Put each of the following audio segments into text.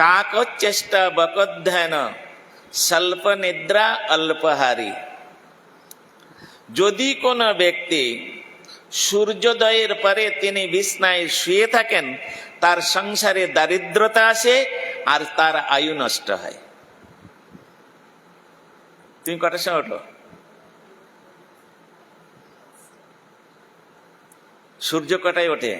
টাক চেষ্টা বকধ্যান স্বল্প নিদ্রা অল্পহারী। যদি কোনো ব্যক্তি সূর্যোদয়ের পরে তিনি বিছনায় শুয়ে থাকেন, তার সংসারে দারিদ্রতা আসে আর তার আয়ু নষ্ট হয়। তুমি কটার সময় ওঠো? সূর্য কটায় ওঠে?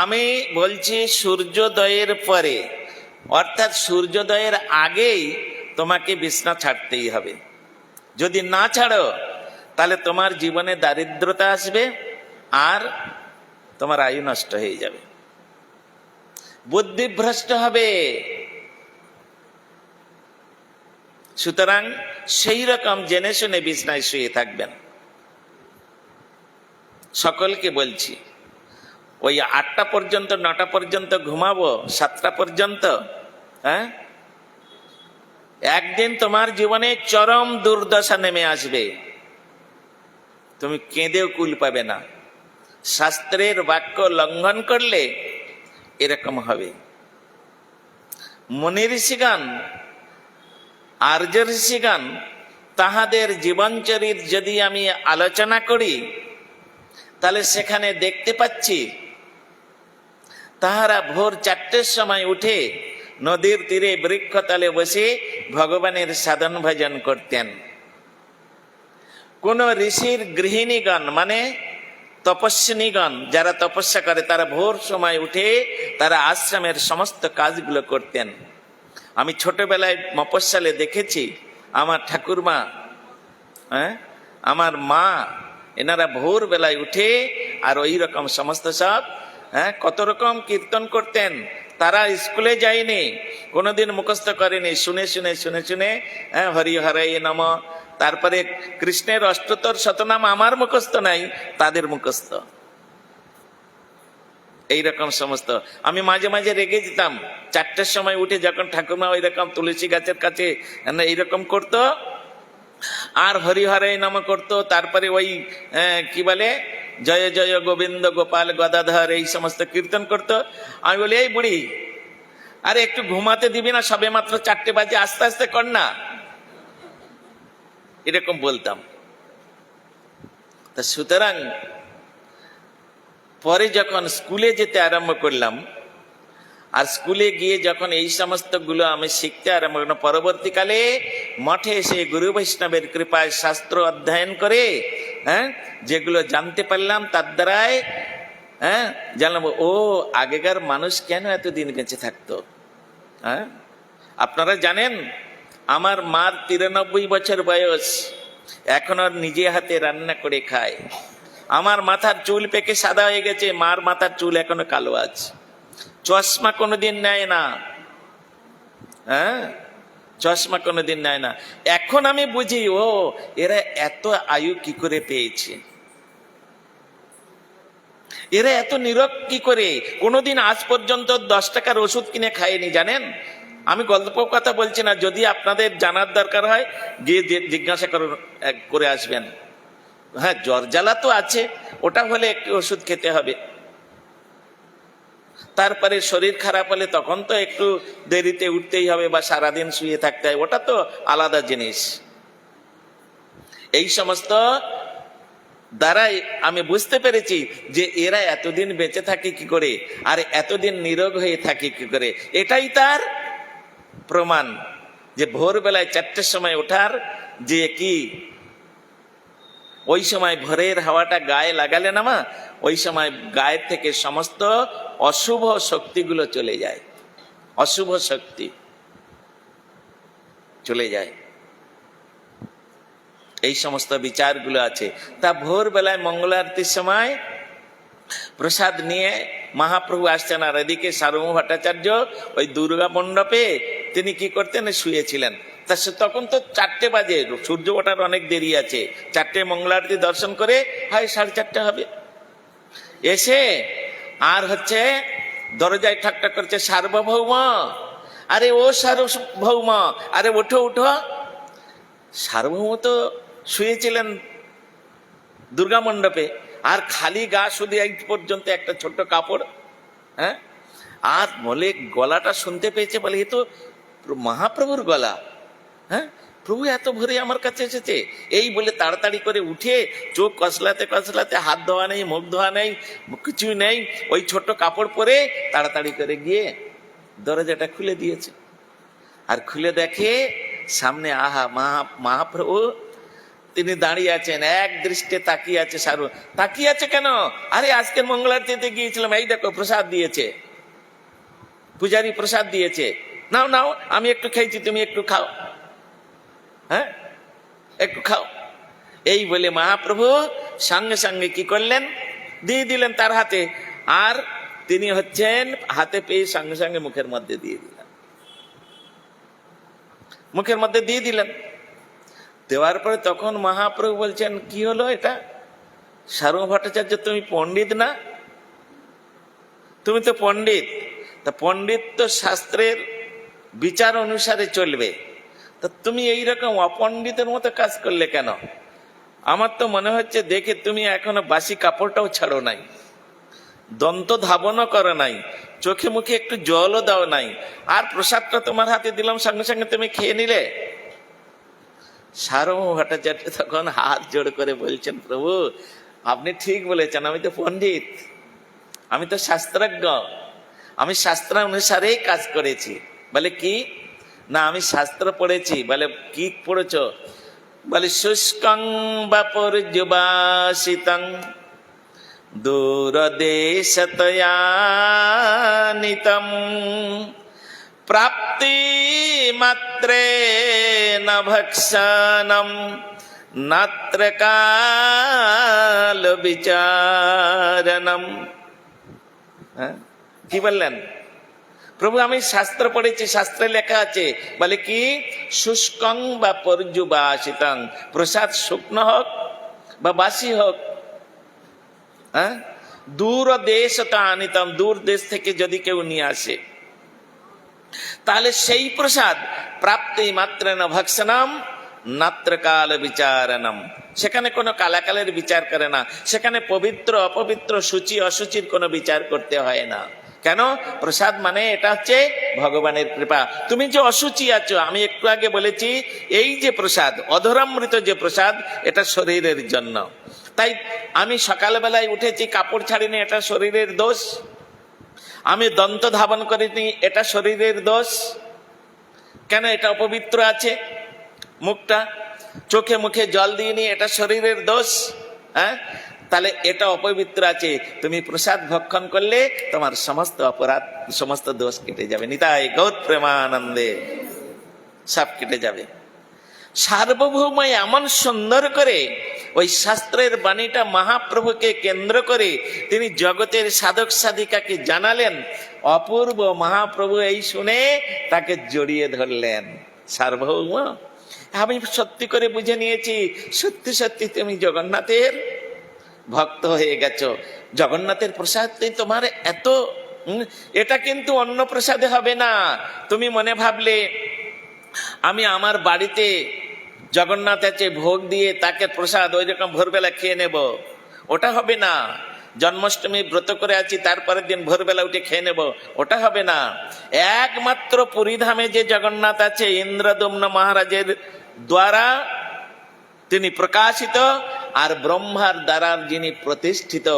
আমি বলছি সূর্যোদয়ের পরে, অর্থাৎ সূর্যোদয়ের আগেই তোমাকে বিছনা ছাড়তেই হবে। যদি না ছাড়ো তাহলে তোমার জীবনে দারিদ্রতা আসবে আর তোমার আয়ু নষ্ট হয়ে যাবে, বুদ্ধিভ্রষ্ট হবে। সুতরাং সেই রকম জেনে শুনে বিছনায় শুয়ে থাকবেন। সকলকে বলছি, ওই 8টা পর্যন্ত 9টা পর্যন্ত ঘুমাবো, 7টা পর্যন্ত, হ্যাঁ, একদিন তোমার জীবনে চরম দুর্দশা নেমে আসবে, তুমি কেঁদেও কুল পাবে না। শাস্ত্রের বাক্য লঙ্ঘন করলে এরকম হবে। মুনি ঋষিগণ, আর্য ঋষিগণ, তাহাদের জীবনচরিত যদি আমি আলোচনা করি তাহলে সেখানে দেখতে পাচ্ছি তাহারা ভোর 4টের সময় উঠে নদীর তীরে বৃক্ষতলে বসে ভগবানের সাধন ভজন করতেন। কোন ঋষির গৃহিণীগণ মানে তপস্বিনীগণ যারা তপস্যা করে, তারা ভোর সময় উঠে তারা আশ্রমের সমস্ত কাজগুলো করতেন। আমি ছোটবেলায় মফস্বলে দেখেছি আমার ঠাকুরমা, আমার মা, এনারা ভোর বেলায় উঠে আর ওই রকম সমস্ত সব কত রকম কীর্তন করতেন। তারা স্কুলে যায়নি, কোনোদিন মুখস্থ করেনি, শুনে শুনে শুনে শুনে হরি হরে নম, তারপরে কৃষ্ণের অষ্টতর শতনাম আমার মুখস্থ নাই, তাদের মুখস্থ। এইরকম সমস্ত। আমি মাঝে মাঝে রেগে যেতাম 4টের সময় উঠে, যখন ঠাকুরমা ওই রকম তুলসী গাছের কাছে এইরকম করতো আর হরি হরে নম করতো, তারপরে ওই কি বলে জয় জয় গোবিন্দ গোপাল গদাধর এই সমস্ত কীর্তন করতো। আমি বলি, এই বুড়ি, আরে একটু ঘুমাতে দিবি না? সবে মাত্র 4টে বাজে, আস্তে আস্তে কর না। এরকম বলতাম। তা সুতরাং পরে যখন স্কুলে যেতে আরম্ভ করলাম, আর স্কুলে গিয়ে যখন এই সমস্ত গুলো আমি শিখতে আরম্ভ করলাম, পরবর্তীকালে মঠে এসে গুরু বৈষ্ণবের কৃপায় শাস্ত্র অধ্যয়ন করে যেগুলো জানতে পারলাম, তার দ্বারাই জানলাম ও আগেকার মানুষ কেন এতদিন বেঁচে থাকতো। আপনারা জানেন আমার মার 93 বছর বয়স, এখনো নিজে হাতে রান্না করে খায়। আমার মাথার চুল পেকে সাদা হয়ে গেছে, মার মাথার চুল এখনো কালো আছে। চশমা কোনোদিন নেয় না, চশমা কোনোদিন নেয় না। এখন আমি বুঝি ও এরা এত আয়ু কি করে পেয়েছে, এরা এত নিরোগ কি করে। কোনোদিন আজ পর্যন্ত 10 টাকার ওষুধ কিনে খায়নি, জানেন। আমি গল্প কথা বলছি না, যদি আপনাদের জানার দরকার হয় গিয়ে জিজ্ঞাসা করে আসবেন। হ্যাঁ, জ্বর জ্বালা তো আছে, ওটা হলে একটু ওষুধ খেতে হবে। তারপরে শরীর খারাপ হলে তখন তো একটু দেরিতে উঠতেই হবে বা সারাদিন শুয়ে থাকতে হয়, ওটা তো আলাদা জিনিস। এই সমস্ত দ্বারাই আমি বুঝতে পেরেছি যে এরা এতদিন বেঁচে থাকে কি করে আর এতদিন নিরোগ হয়ে থাকে কি করে। এটাই তার প্রমাণ যে ভোরবেলায় 4টের সময় ওঠার যে কি, ওই সময় ভোরের হাওয়াটা গায়ে লাগালে না মা, ওই সময় গায়ের থেকে সমস্ত অশুভ শক্তিগুলো চলে যায়, অশুভ শক্তি চলে যায়। এই সমস্ত বিচারগুলো আছে। তা ভোরবেলায় মঙ্গল আরতির সময় প্রসাদ নিয়ে মহাপ্রভু আসছেন, আর এদিকে সার্বভৌম ভট্টাচার্য ওই দুর্গা মণ্ডপে তিনি কি করতেন, শুয়েছিলেন। তা তখন তো 4টে বাজে, সূর্য ওঠার অনেক দেরি আছে। 4টে মঙ্গল আরতি দর্শন করে হয় 4:30 হবে, এসে আর দরজায় ঠাকঠাক করছে, সার্বভৌম, আরে ও সার্বভৌম, আরে ওঠো ওঠো। সার্বভৌম তো শুয়েছিলেন দুর্গা মণ্ডপে, আর খালি গা, শুধু এই পর্যন্ত একটা ছোট্ট কাপড়, আর বলে গলাটা শুনতে পেয়েছে, বলে এ তো মহাপ্রভুর গলা। হ্যাঁ, প্রভু এত ভোরে আমার কাছে এসেছে। এই বলে তাড়াতাড়ি করে উঠে চোখ কসলাতে কসলাতে, হাত ধোয়া নেই, মুখ ধোয়া নেই, কিছু নেই, ওই ছোট কাপড় পরে তাড়াতাড়ি করে গিয়ে দরজাটা খুলে দিয়েছে। আর খুলে দেখে সামনে মহাপ্রভু তিনি দাঁড়িয়ে আছেন, এক দৃষ্টে তাকিয়ে আছে। সারু তাকিয়ে আছে কেন? আরে আজকের মঙ্গলারতিতে গিয়েছিলাম, এই দেখো প্রসাদ দিয়েছে, পূজারী প্রসাদ দিয়েছে, নাও নাও, আমি একটু খেয়েছি, তুমি একটু খাও, হ্যাঁ একটু খাও। এই বলে মহাপ্রভু সঙ্গে সঙ্গে কি করলেন, দিয়ে দিলেন তার হাতে। আর তিনি হচ্ছেন হাতে পেয়ে সঙ্গে সঙ্গে মুখের মধ্যে দিয়ে দিলেন, মুখের মধ্যে দিয়ে দিলেন। দেওয়ার পরে তখন মহাপ্রভু বলছেন, কি হলো এটা? সার্বভৌম ভট্টাচার্য, তুমি পণ্ডিত না? তুমি তো পণ্ডিত, তা পণ্ডিত তো শাস্ত্রের বিচার অনুসারে চলবে, তা তুমি এইরকম অপণ্ডিতের মতো কাজ করলে কেন? আমার তো মনে হচ্ছে দেখে তুমি এখনো বাসি কাপড়টাও ছাড়ো নাই, দন্ত ধাবনও করো নাই, চোখে মুখে একটু জলও দাও নাই, আর প্রসাদটা তোমার হাতে দিলাম, সঙ্গে সঙ্গে তুমি খেয়ে নিলে। সার্বভৌম ভট্টাচার্য তখন হাত জোড় করে বলছেন, প্রভু আপনি ঠিক বলেছেন, আমি তো পণ্ডিত, আমি তো শাস্ত্রজ্ঞ, আমি শাস্ত্র অনুসারেই কাজ করেছি। বলে কি? না আমি শাস্ত্র পড়েছি। বলে কি পড়েছ? বলে শুষ্কং বা পর্যুবাসিতং দূরদেশতয়ানিতম প্রাপ্তি মাত্রে ন ভক্ষণম নাত্র কাল বিচারণম। কি বললেন? প্রভু আমি শাস্ত্র পড়েছি, শাস্ত্রে লেখা আছে, বলে কি? শুষ্কং বা পর্যুবাসিতং, প্রসাদ শুকনো হোক বা বাসি হোক, হ্যাঁ, দূর দেশত আনিতম, দূর দেশ থেকে যদি কেউ নিয়ে আসে, তাহলে সেই প্রসাদ প্রাপ্তি মাত্র ন ভক্ষণম নাত্র কাল বিচারণম, সেখানে কোনো কালাকালের বিচার করে না, সেখানে পবিত্র অপবিত্র সূচি অসুচির কোনো বিচার করতে হয় না। কেন? প্রসাদ মানে এটা হচ্ছে ভগবানের কৃপা। তুমি যে অসুচি আছো, আমি একটু আগে বলেছি, এই যে প্রসাদ অধরামৃত যে প্রসাদ, এটা শরীরের জন্য। তাই আমি সকালবেলায় উঠেছি কাপড় ছাড়িনি, এটা শরীরের দোষ। আমি দন্ত ধাবন করিনি, এটা শরীরের দোষ। কেন? এটা অপবিত্র আছে মুখটা। চোখে মুখে জল দিইনি, এটা শরীরের দোষ। হ্যাঁ, তাহলে এটা অপবিত্র আছে। তুমি প্রসাদ ভক্ষণ করলে তোমার সমস্ত অপরাধ, সমস্ত দোষ কেটে যাবে। নিতাই গৌর প্রেমানন্দে সব কেটে যাবে। সার্বভৌম এমন সুন্দর করে ওই শাস্ত্রের বাণীটা মহাপ্রভুকে কেন্দ্র করে তিনি জগতের সাধক সাধিকাকে জানালেন। অপূর্ব। মহাপ্রভু এই শুনে তাকে জড়িয়ে ধরলেন। সার্বভৌম, আমি সত্যি করে বুঝে নিয়েছি, সত্যি সত্যি তুমি জগন্নাথের ভক্ত হয়ে গেছো। জগন্নাথের প্রসাদ তোমার এত, এটা কিন্তু অন্য প্রসাদে হবে না। তুমি মনে ভাবলে আমি আমার বাড়িতে জগন্নাথ আছে ভোগ দিয়ে তাকে প্রসাদ ওই রকম ভোরবেলা খেয়ে নেব, ওটা হবে না। জন্মাষ্টমী ব্রত করে আছি, তারপরের দিন ভোরবেলা উঠে খেয়ে নেব, ওটা হবে না। একমাত্র পুরীধামে যে জগন্নাথ আছে, ইন্দ্রদম্ন মহারাজের দ্বারা তিনি প্রকাশিত আর ব্রহ্মার দ্বারা যিনি প্রতিষ্ঠিত,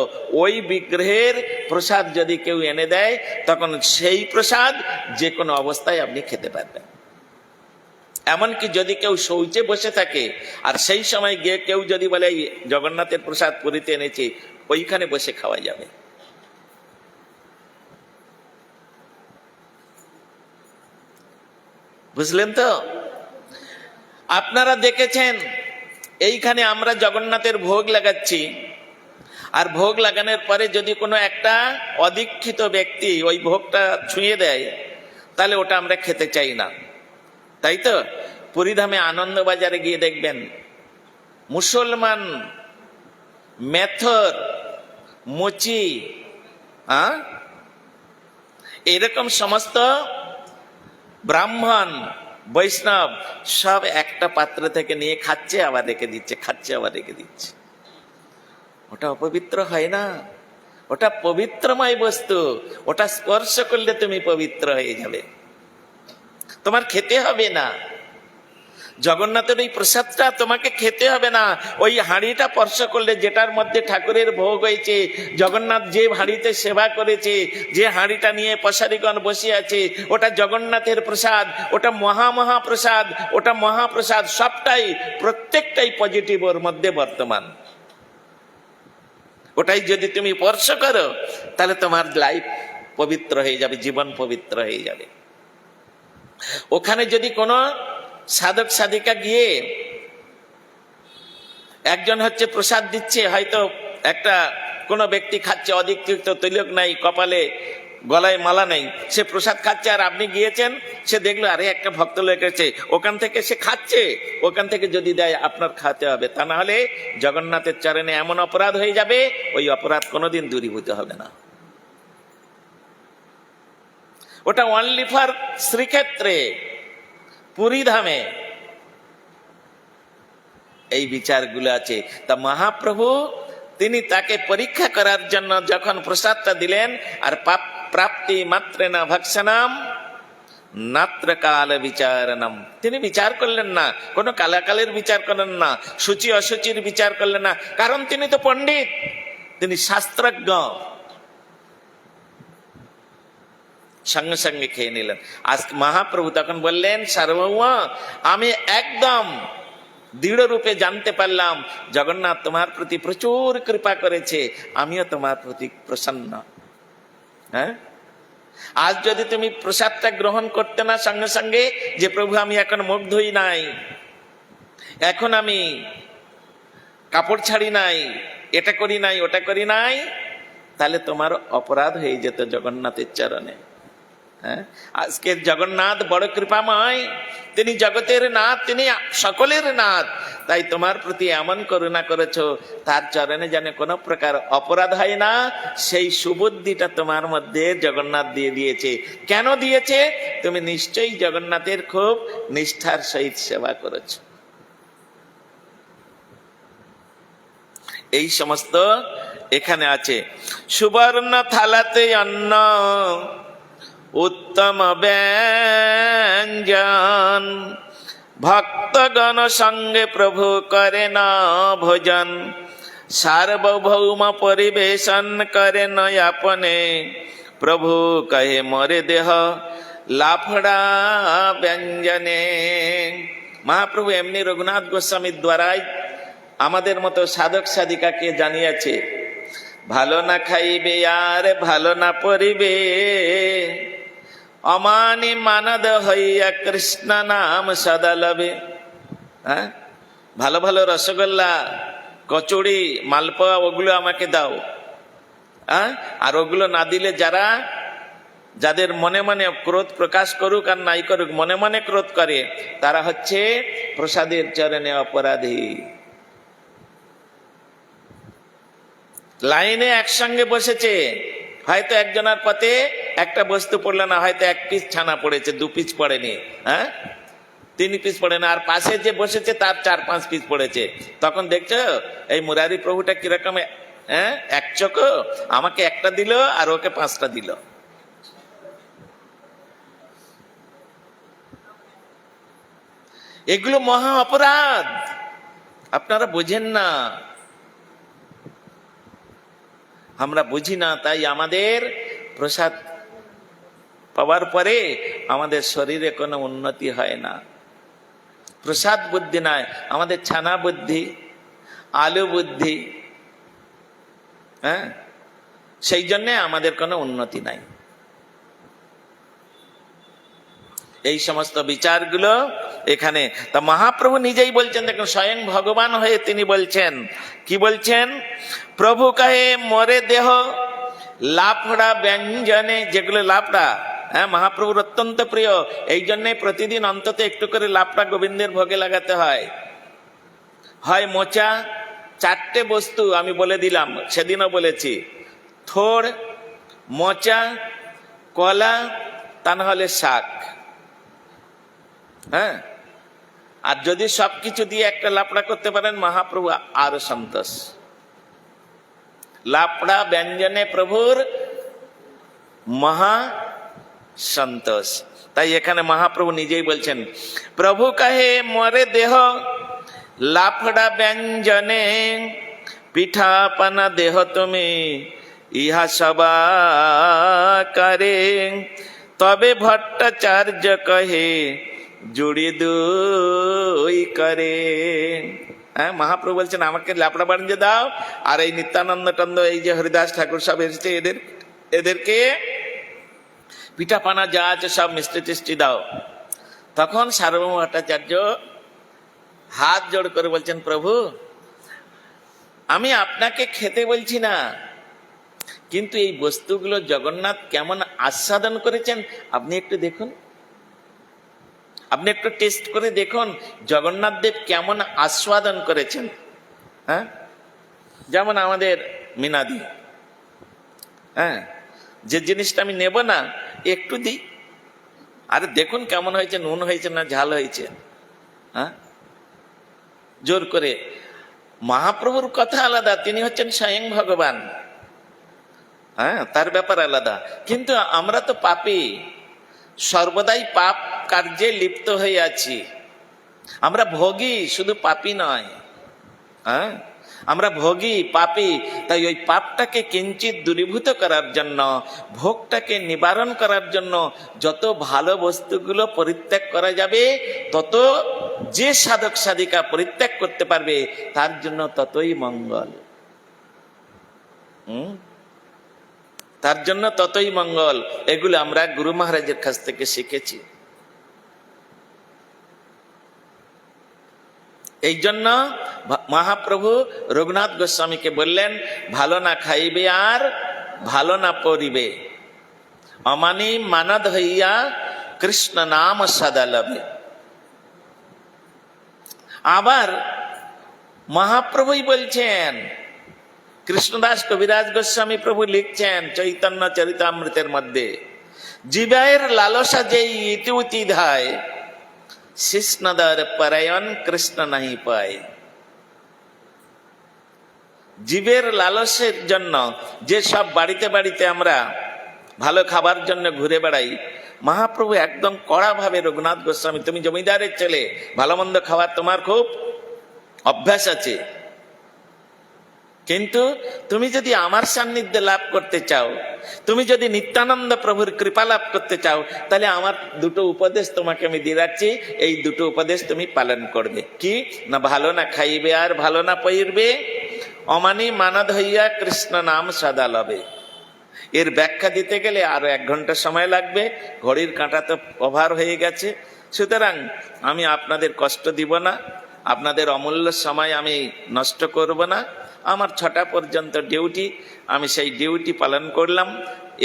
ওই বিগ্রহের প্রসাদ যদি কেউ এনে দেয়, তখন সেই প্রসাদ যে কোনো অবস্থায় আপনি খেতে পারবেন। এমনকি যদি কেউ শৌচে বসে থাকে আর সেই সময় গিয়ে কেউ যদি বলে এই জগন্নাথের প্রসাদ পুরীতে এনেছি, ওইখানে বসে খাওয়া যাবে। বুঝলেন তো? আপনারা দেখেছেন এইখানে আমরা জগন্নাথের ভোগ লাগাচ্ছি, আর ভোগ লাগানোর পরে যদি কোনো একটা অদীক্ষিত ব্যক্তি ওই ভোগটা ছুঁয়ে দেয়, তাহলে ওটা আমরা খেতে চাই না, তাই তো? পুরীধামে আনন্দবাজারে গিয়ে দেখবেন মুসলমান, মেথর, মুচি, এরকম সমস্ত ব্রাহ্মণ বৈষ্ণব সব একটা পাত্র থেকে নিয়ে খাচ্ছে আবার রেখে দিচ্ছে, খাচ্ছে আবার রেখে দিচ্ছে। ওটা অপবিত্র হয় না? ওটা পবিত্রময় বস্তু, ওটা স্পর্শ করলে তুমি পবিত্র হয়ে যাবে, তোমার খেতে হবে না। জগন্নাথের ওই প্রসাদটা তোমাকে খেতে হবে না, ওই হাঁড়িটা স্পর্শ করলে, যেটার মধ্যে ঠাকুরের ভোগ হয়েছে, জগন্নাথ যে হাঁড়িতে সেবা করেছে, যে হাঁড়িটা নিয়ে পশারিগণ বসে আছে, ওটা জগন্নাথের প্রসাদ, ওটা মহাপ্রসাদ, ওটা মহাপ্রসাদ, সবটাই প্রত্যেকটাই পজিটিভ ওর মধ্যে বর্তমান। ওটাই যদি তুমি স্পর্শ করো তাহলে তোমার লাইফ পবিত্র হয়ে যাবে, জীবন পবিত্র হয়ে যাবে। ওখানে যদি কোনো সাধক সাধিকা গিয়ে একজন হচ্ছে প্রসাদ দিচ্ছে, হয়তো একটা কোনো ব্যক্তি খাচ্ছে, অধিকৃত তিলক নাই, কপালে গলায় মালা নেই, সে প্রসাদ খাচ্ছে, আর আপনি গিয়েছেন, সে দেখলো আরে একটা ভক্ত লোক এসেছে, ওখান থেকে সে খাচ্ছে, ওখান থেকে যদি দেয় আপনার খাতে হবে, তা না হলে জগন্নাথের চরণে এমন অপরাধ হয়ে যাবে, ওই অপরাধ কোনোদিন দূরীভূত হবে না। ওটা অনলি ফর শ্রীক্ষেত্রে, পুরী ধামে এই বিচারগুলো আছে। তা মহাপ্রভু তিনি তাকে পরীক্ষা করার জন্য যখন প্রসাদটা দিলেন, আর প্রাপ্তি মাত্রে না ভক্ষণাম নাত্র কাল বিচারণম, তিনি বিচার করলেন না, কোনো কালাকালের বিচার করলেন না, সূচি অসুচির বিচার করলেন না, কারণ তিনি তো পণ্ডিত, তিনি শাস্ত্রজ্ঞ। সঙ্গে সঙ্গে খেয়ে নিলেন। আজ মহাপ্রভু তখন বললেন, সার্বভৌম, আমি একদম দৃঢ় রূপে জানতে পারলাম জগন্নাথ তোমার প্রতি প্রচুর কৃপা করেছে, আমিও তোমার প্রতি প্রসন্ন। হ্যাঁ, আজ যদি তুমি প্রসাদটা গ্রহণ করতে না সঙ্গে সঙ্গে, যে প্রভু আমি এখন মুখ ধুই নাই, এখন আমি কাপড় ছাড়ি নাই, এটা করি নাই, ওটা করি নাই, তাহলে তোমার অপরাধ হয়ে যেত জগন্নাথের চরণে। হ্যাঁ, আজকে জগন্নাথ বড় কৃপাময়, তিনি জগতের নাথ, তিনি সকলের নাথ, তাই তোমার প্রতি এমন করুণা করেছো, তার চরণে যেন কোনো প্রকার অপরাধ হয় না, সেই সুবুদ্ধিটা তোমার মধ্যে জগন্নাথ দিয়ে দিয়েছে। কেন দিয়েছে? তুমি নিশ্চয়ই জগন্নাথের খুব নিষ্ঠার সহিত সেবা করেছো। এই সমস্ত এখানে আছে। সুবর্ণ থালাতে অন্ন উত্তম ব্যঞ্জন, ভক্তগণ সঙ্গে প্রভু করেন ভোজন, সার্বভৌম পরিবেশন করেন আপনে, প্রভু কহে মোরে দেহ লাফড়া ব্যঞ্জনে। মহাপ্রভু এমনি রঘুনাথ গোস্বামীর দ্বারাই আমাদের মতো সাধক সাধিকাকে জানিয়েছে, ভালো না খাইবে আর ভালো না পরিবে, অমানি মানদ হইয়া কৃষ্ণ নাম সদা লবে। হ্যাঁ, ভালো ভালো রসগোল্লা, কচুরি, মালপোয়া, ওগুলো আমাকে দাও। হ্যাঁ, আর ওগুলো না দিলে যাদের মনে মনে ক্রোধ প্রকাশ করুক আর নাই করুক, মনে মনে ক্রোধ করে, তারা হচ্ছে প্রসাদের চরণে অপরাধী। লাইনে একসঙ্গে বসেছে, হয়তো একজনের পথে একটা বস্তু পড়লো না, হয়তো এক পিস ছানা পড়েছে, 2 পিস পড়েনি, হ্যাঁ 3 পিস পড়ে না, আর পাশে যে বসেছে তার 4-5 পিস পড়েছে। তখন দেখছো এই মুরারি প্রভুটা কিরকম, হ্যাঁ, এক চোখ, আমাকে একটা দিল আর ওকে 5টা দিল। এগুলো মহা অপরাধ, আপনারা বোঝেন না, আমরা বুঝি না, তাই আমাদের প্রসাদ পাওয়ার পরে আমাদের শরীরে কোনো উন্নতি হয় না। প্রসাদ বুদ্ধি নয়, আমাদের ছানা বুদ্ধি, আলু বুদ্ধি, হ্যাঁ, সেই জন্যে আমাদের কোনো উন্নতি নাই। এই সমস্ত বিচারগুলো এখানে। তা মহাপ্রভু নিজেই বলছেন, দেখুন স্বয়ং ভগবান হয়ে তিনি বলছেন, কি বলছেন, প্রভু কহে মোরে দেহ লাফড়া ব্যঞ্জনে, যেগুলো লাফড়া, হ্যাঁ, মহাপ্রভুর অত্যন্ত প্রিয়, এই জন্যে প্রতিদিন অন্তত একটু করে লাফড়া গোবিন্দের ভোগে লাগাতে হয়। হয় মোচা, 4টে বস্তু আমি বলে দিলাম, সেদিনও বলেছি, থোড়, মোচা, কলা, তা না হলে শাক। হ্যাঁ, আর যদি সবকিছু দিয়ে একটা লাফড়া করতে পারেন মহাপ্রভু আরো সন্তোষ। লাপড়া ব্যঞ্জনে প্রভুর মহা সন্তোষ। তাই এখানে মহাপ্রভু নিজেই বলছেন, প্রভু কাহে মরে দেহ লাফড়া ব্যঞ্জনে, পিঠা পানা দেহ তুমি ইহা সবা করে, তবে ভট্টাচার্য কহে জুড়ি দুই করে। হ্যাঁ, মহাপ্রভু বলছেন আমাকে লাপড়া বাণিজ্য দাও, আর এই নিত্যানন্দ টন্দ এই যে হরিদাস ঠাকুর সব এসেছে এদেরকে পিঠা পানা যা আছে সব মিষ্টি টিষ্টি দাও। তখন সার্বভৌম ভট্টাচার্য হাত জোড় করে বলছেন, প্রভু আমি আপনাকে খেতে বলছি না, কিন্তু এই বস্তুগুলো জগন্নাথ কেমন আস্বাদন করেছেন আপনি একটু দেখুন, আপনি একটু টেস্ট করে দেখুন জগন্নাথ দেব কেমন আস্বাদন করেছেন। হ্যাঁ, যেমন আমাদের মিনাদি, হ্যাঁ, যে জিনিসটা আমি নেব না একটু দিই, আরে দেখুন কেমন হয়েছে, নুন হয়েছে না ঝাল হয়েছে। হ্যাঁ, জোর করে। মহাপ্রভুর কথা আলাদা, তিনি হচ্ছেন স্বয়ং ভগবান, হ্যাঁ, তার ব্যাপার আলাদা। কিন্তু আমরা তো পাপী, সর্বদাই পাপ কার্যে লিপ্ত হয়ে আছি। আমরা ভোগী, শুধু পাপী নয়। হ্যাঁ, আমরা ভোগী পাপী। তাই ওই পাপটাকে কিঞ্চিত দূরীভূত করার জন্য, ভোগটাকে নিবারণ করার জন্য যত ভালো বস্তুগুলো পরিত্যাগ করা যাবে, তত যে সাধক সাধিকা পরিত্যাগ করতে পারবে তার জন্য ততই মঙ্গল। তার জন্য ততই মঙ্গল। এগুলো আমরা গুরু মহারাজের কাছ থেকে শিখেছি। এই জন্য মহাপ্রভু রঘুনাথ গোস্বামীকে বললেন, ভালো না খাইবে আর ভালো না পরিবে, অমানি মানদ হইয়া কৃষ্ণ নাম সদা লবে। আবার মহাপ্রভুই বলছেন, কৃষ্ণদাস কবিরাজ গোস্বামী প্রভু লিখছেন চৈতন্য চরিতামৃতের মধ্যে, জীবের লালসা যেই ইতি ধায়, শিষ্ণদর পরায়ণ কৃষ্ণ নাহি পায়। জীবের লালসের জন্য যে সব বাড়িতে বাড়িতে আমরা ভালো খাবার জন্য ঘুরে বেড়াই, মহাপ্রভু একদম কড়া ভাবে, রঘুনাথ গোস্বামী তুমি জমিদারের ছেলে, ভালো মন্দ খাওয়ার তোমার খুব অভ্যাস আছে, কিন্তু তুমি যদি আমার সান্নিধ্য লাভ করতে চাও, তুমি যদি নিত্যানন্দ প্রভুর কৃপা লাভ করতে চাও, তাহলে আমার দুটো উপদেশ তোমাকে আমি দিয়ে রাখছি, এই দুটো উপদেশ তুমি পালন করবে। কি না, ভালো না খাইবে আর ভালো না পইরবে, অমানি মানদ হইয়া কৃষ্ণ নাম সদা লবে। এর ব্যাখ্যা দিতে গেলে আরো 1 ঘন্টা সময় লাগবে, ঘড়ির কাঁটা তো ওভার হয়ে গেছে। সুতরাং আমি আপনাদের কষ্ট দিব না, আপনাদের অমূল্য সময় আমি নষ্ট করব না। আমার 6টা পর্যন্ত ডিউটি, আমি সেই ডিউটি পালন করলাম।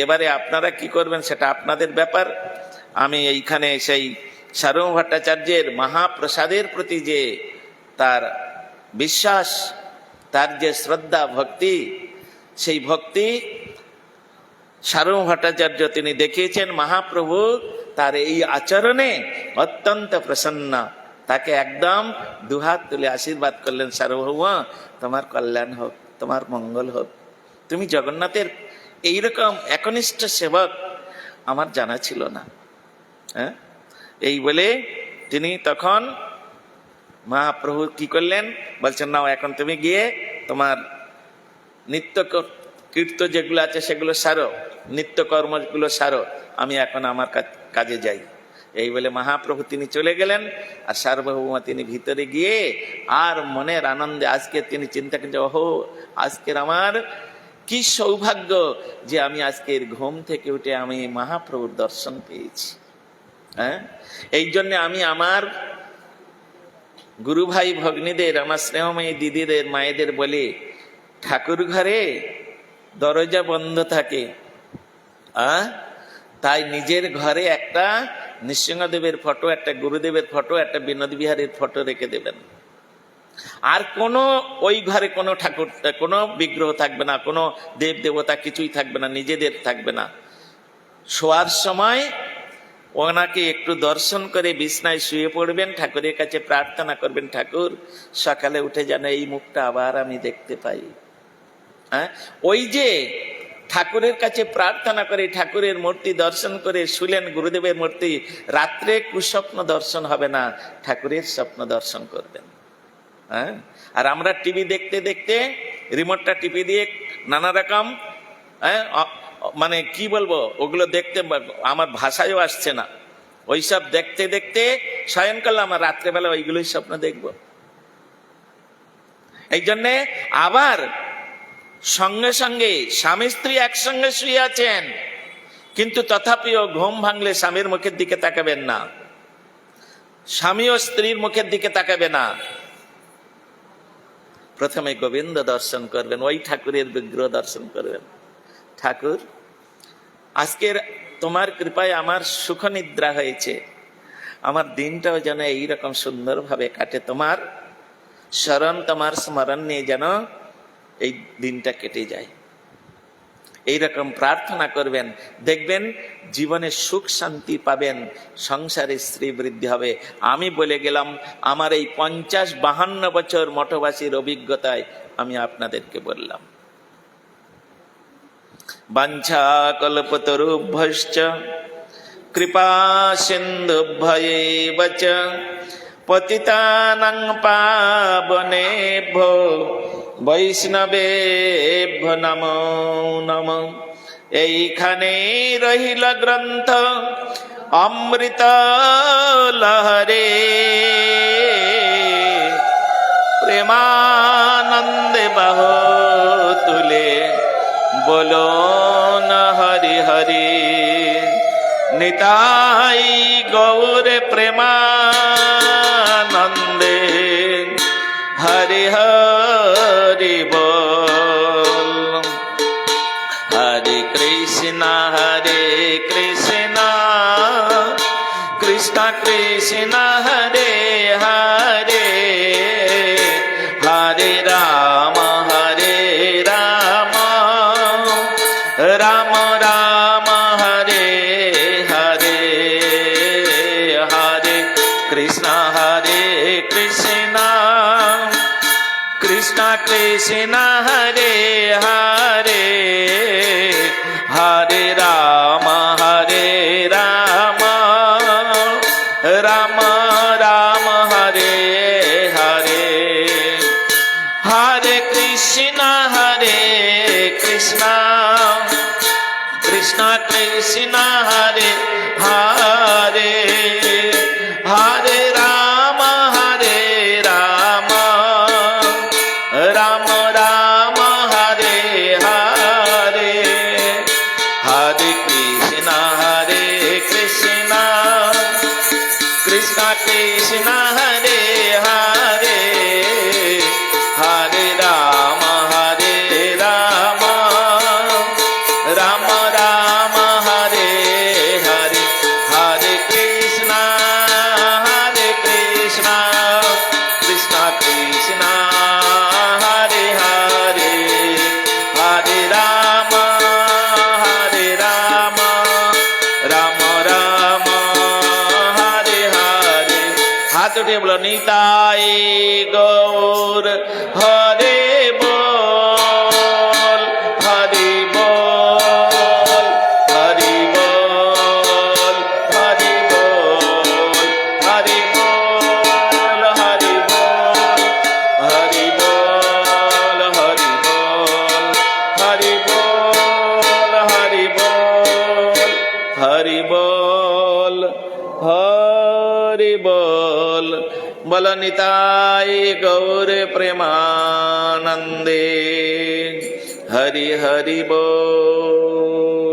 এবারে আপনারা কি করবেন সেটা আপনাদের ব্যাপার। আমি এইখানে সেই সার্বভৌম ভট্টাচার্যের মহাপ্রসাদের প্রতি যে তার বিশ্বাস, তার যে শ্রদ্ধা ভক্তি, সেই ভক্তি সার্বভৌম ভট্টাচার্য তিনি দেখিয়েছেন। মহাপ্রভু তার এই আচরণে অত্যন্ত প্রসন্ন, তাকে একদম দুহাত তুলে আশীর্বাদ করলেন, সার্বভৌম তোমার কল্যাণ হোক, তোমার মঙ্গল হোক, তুমি জগন্নাথের এইরকম একনিষ্ঠ সেবক আমার জানা ছিল না। হ্যাঁ, এই বলে তিনি তখন মহাপ্রভু কি করলেন, বলছেন নাও এখন তুমি গিয়ে তোমার নিত্য কীর্ত যেগুলো আছে সেগুলো সারো, নিত্য কর্মগুলো সারো, আমি এখন আমার কাজে যাই। এই বলে মহাপ্রভু তিনি চলে গেলেন। আর সার্বভৌম তিনি ভিতরে গিয়ে আর মনের আনন্দে আজকে তিনি চিন্তা করছেন, ওহো আজকের আমার কি সৌভাগ্য যে আমি আজকের ঘুম থেকে উঠে আমি মহাপ্রভুর দর্শন পেয়েছি। হ্যাঁ, এই জন্য আমি আমার গুরু ভাই ভগ্নীদের, আমার স্নেহময়ী দিদিদের, মায়েদের বলি, ঠাকুর ঘরে দরজা বন্ধ থাকে, তাই নিজের ঘরে একটা নৃসিংহদেবের ফটো, একটা গুরুদেবের ফটো, একটা বিনোদ বিহারীর ফটো রেখে দেবেন। আর কোনো ওই ঘরে কোনো ঠাকুর, কোনো বিগ্রহ থাকবে না, কোনো দেব দেবতা কিছুই থাকবে না, নিজেদের থাকবে না। শোয়ার সময় ওনাকে একটু দর্শন করে বিছনায় শুয়ে পড়বেন, ঠাকুরের কাছে প্রার্থনা করবেন, ঠাকুর সকালে উঠে যেন এই মুখটা আবার আমি দেখতে পাই। হ্যাঁ, ওই যে ঠাকুরের কাছে প্রার্থনা করে, ঠাকুরের মূর্তি দর্শন করে শুলেন, গুরুদেবের মূর্তি, রাত্রে কুস্বপ্ন দর্শন হবে না, ঠাকুরের স্বপ্ন দর্শন করবেন। হ্যাঁ, আর আমরা টিভি দেখতে দেখতে রিমোটটা টিপে দিয়ে নানা রকম, হ্যাঁ, মানে কি বলবো, ওগুলো দেখতে আমার ভাষায়ও আসছে না, ওইসব দেখতে দেখতে শয়নকালে আমার রাত্রেবেলা ওইগুলোই স্বপ্ন দেখব। এই জন্যে আবার সঙ্গে সঙ্গে স্বামী স্ত্রী একসঙ্গে শুয়ে আছেন, কিন্তু তথাপিও ঘুম ভাঙলে স্বামীর মুখের দিকে তাকাবেন না, স্বামীও স্ত্রীর মুখের দিকে তাকাবে না, প্রথমে গোবিন্দ দর্শন করবেন, ওই ঠাকুরের বিগ্রহ দর্শন করবেন। ঠাকুর, আজকের তোমার কৃপায় আমার সুখ নিদ্রা হয়েছে, আমার দিনটাও যেন এইরকম সুন্দরভাবে কাটে, তোমার স্মরণ, তোমার স্মরণ নিয়ে যেন এই দিনটা কেটে যায়। এইরকম প্রার্থনা করবেন, দেখবেন জীবনে সুখ শান্তি পাবেন, সংসারে স্ত্রী বৃদ্ধি হবে। আমি বলে গেলাম, আমার এই 50-52 বছর মঠবাসীর অভিজ্ঞতায় আমি আপনাদেরকে বললাম। বাঞ্ছা কল্পতরুভ্যশ্চ কৃপা সিন্ধুভ্যেব চ পতিতানাং পাবনেভ্যো বৈষ্ণবেভ্যো নমো নমঃ। এইখানে রহিল গ্রন্থ অমৃত লহরে, প্রেমানন্দে বাহ তুলে বলো না হরি হরি। নিতাই গৌর প্রেমানন্দে হরি হরি বল। হরে কৃষ্ণ কৃষ্ণ কৃষ্ণ হরে হরে, হরে রাম রাম রাম হরে হরে, হরে কৃষ্ণ কৃষ্ণ কৃষ্ণ হরে হরে, হরে রাম রাম রাম হরে হরে, হরে কৃষ্ণ কৃষ্ণ কৃষ্ণ হরে হরে, হরে রাম রাম রাম হরে হরে, হরে কৃষ্ণ কৃষ্ণ কৃষ্ণ হরে হরে, হরে রাম রাম রাম হরে হরে, হরে কৃষ্ণ কৃষ্ণ কৃষ্ণ হরে হরে, হরে রাম রাম রাম হরে হরে। হাত উঠিয়ে বলো, নিতাই গৌর হরে বল, হরি বল, হরি বল, হরি বল, হরি বল, হরি বল, হরি বল, হরি বল, হরি বল, হরি বল, হরি বল, হরি বল। বল নিতাই গৌর প্রেমানন্দে হরি হরি বল।